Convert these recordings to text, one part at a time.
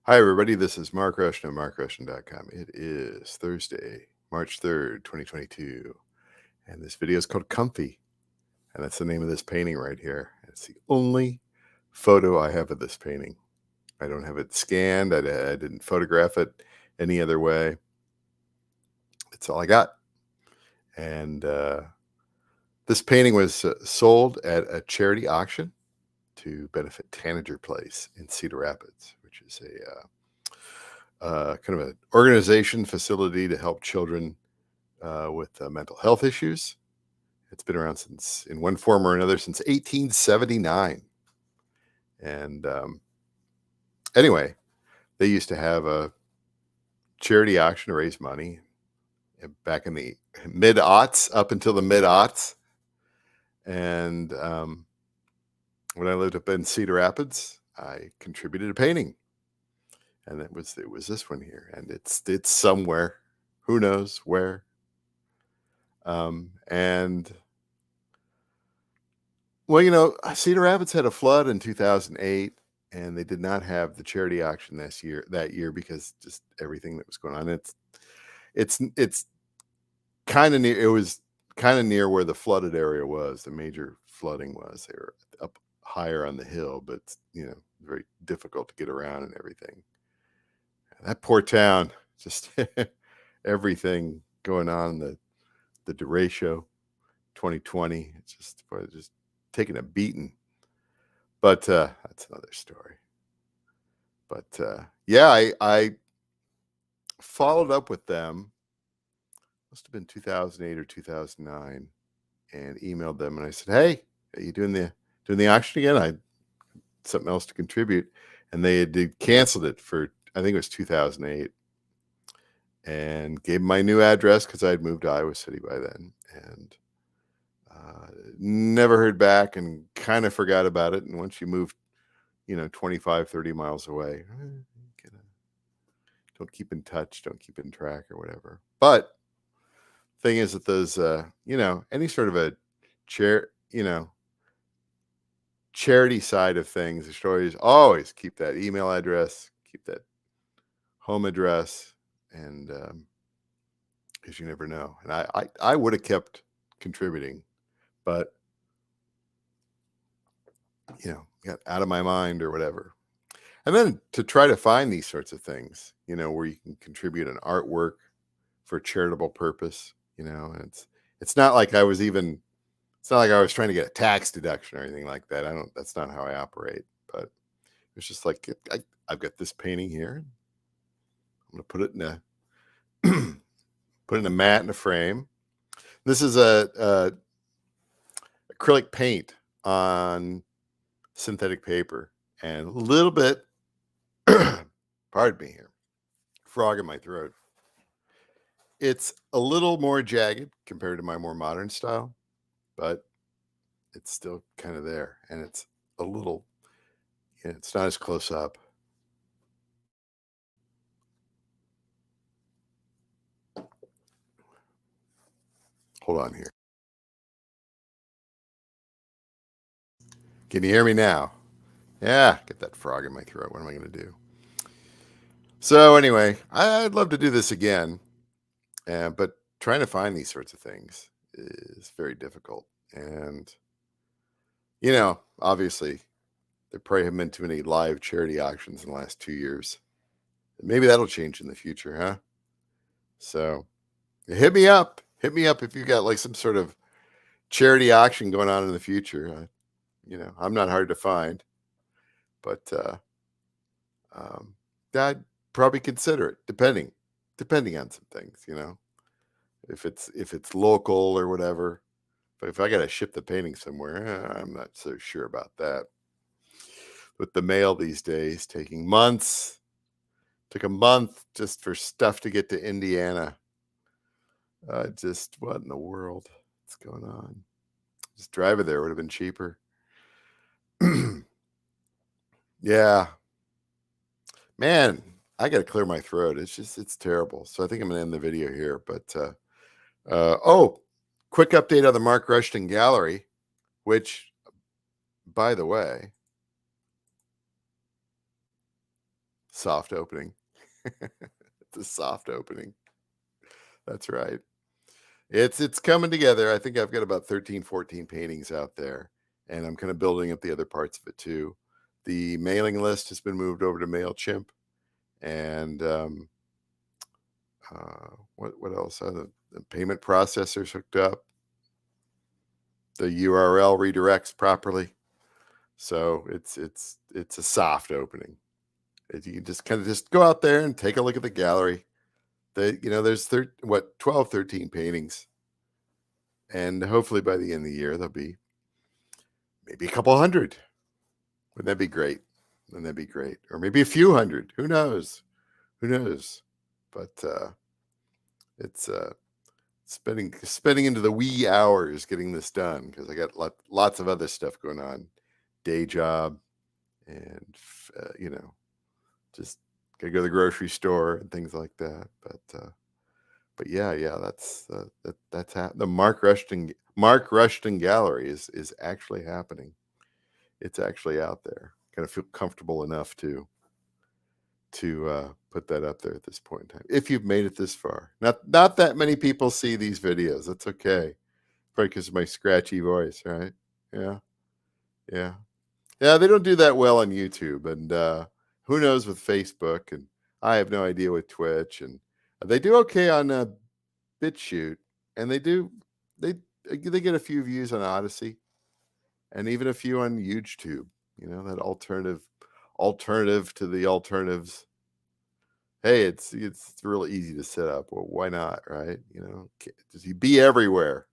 Hi, everybody. This is Mark Rushton of markrushton.com. It is Thursday, March 3rd, 2022. And this video is called Comfy. And that's the name of this painting right here. It's the only photo I have of this painting. I don't have it scanned. I didn't photograph it any other way. It's all I got. And this painting was sold at a charity auction to benefit Tanager Place in Cedar Rapids, which is a kind of an organization facility to help children with mental health issues. It's been around since, in one form or another, since 1879. And anyway, they used to have a charity auction to raise money back in the mid-aughts, up until the mid-aughts. And when I lived up in Cedar Rapids, I contributed a painting. And it was this one here, and it's somewhere, who knows where. And well, Cedar Rapids had a flood in 2008, and they did not have the charity auction that year because just everything that was going on. It's kind of near. It was kind of near where the flooded area was. The major flooding was. They were up higher on the hill, but very difficult to get around and everything. That poor town, just everything going on in the derecho 2020. It's just taking a beating. But that's another story. But yeah, I followed up with them. Must have been 2008 or 2009, and emailed them, and I said, "Hey, are you doing the auction again? I had something else to contribute," and they had canceled it for, I think it was 2008, and gave my new address because I had moved to Iowa City by then, and never heard back, and kind of forgot about it. And once you move, 25, 30 miles away, don't keep in touch, don't keep in track or whatever. But thing is that those, any sort of a charity side of things, you should always keep that email address, keep that home address, and because you never know. And I would have kept contributing, but got out of my mind or whatever. And then to try to find these sorts of things, where you can contribute an artwork for a charitable purpose, and it's not like I was trying to get a tax deduction or anything like that. That's not how I operate. But it's just like, I've got this painting here. I'm going to put it in a mat in a frame. This is a acrylic paint on synthetic paper, and a little bit, pardon me here, frog in my throat. It's a little more jagged compared to my more modern style, but it's still kind of there, and it's a little, it's not as close up. Hold on here. Can you hear me now? Yeah, get that frog in my throat. What am I going to do? So anyway, I'd love to do this again, but trying to find these sorts of things is very difficult. And, obviously, there probably haven't been too many live charity auctions in the last 2 years. Maybe that'll change in the future, huh? So hit me up. Hit me up if you've got like some sort of charity auction going on in the future. I'm not hard to find, but I'd probably consider it, depending on some things, if it's local or whatever. But if I got to ship the painting somewhere, I'm not so sure about that. With the mail these days taking months, took a month just for stuff to get to Indiana. Just what in the world? What's going on? Just drive it there would have been cheaper. Yeah, man, I got to clear my throat. It's terrible. So I think I'm going to end the video here. But quick update on the Mark Rushton Gallery, which, by the way, soft opening. It's a soft opening. That's right. It's coming together. I think I've got about 13, 14 paintings out there, and I'm kind of building up the other parts of it too. The mailing list has been moved over to MailChimp, and what else? The payment processor's hooked up. The URL redirects properly, so it's a soft opening. You can just kind of just go out there and take a look at the gallery. There's 12, 13 paintings, and hopefully by the end of the year there'll be maybe a couple hundred. Wouldn't that be great? Wouldn't that be great? Or maybe a few hundred. Who knows? Who knows? But it's spending into the wee hours getting this done because I got lots of other stuff going on, day job, and just gotta go to the grocery store and things like that. But yeah, that's the Mark Rushton Gallery is actually happening. It's actually out there. Kind of feel comfortable enough to put that up there at this point in time. If you've made it this far, not that many people see these videos. That's okay. Probably because of my scratchy voice, right? Yeah. They don't do that well on YouTube, and who knows with Facebook, and I have no idea with Twitch, and they do okay on BitChute, and they get a few views on Odyssey, and even a few on YouTube. That alternative to the alternatives. Hey, it's really easy to set up. Well, why not, right? Just you be everywhere.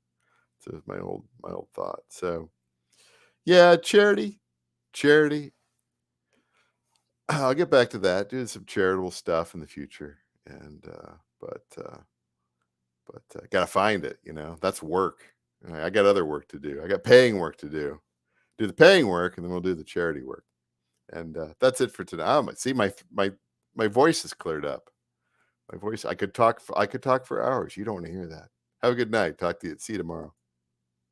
So my old thought. So yeah, charity. I'll get back to that. Doing some charitable stuff in the future, and but gotta find it. That's work. I got other work to do. I got paying work to do. Do the paying work, and then we'll do the charity work. And that's it for today. See, my voice is cleared up. My voice. I could talk for hours. You don't want to hear that. Have a good night. Talk to you. See you tomorrow.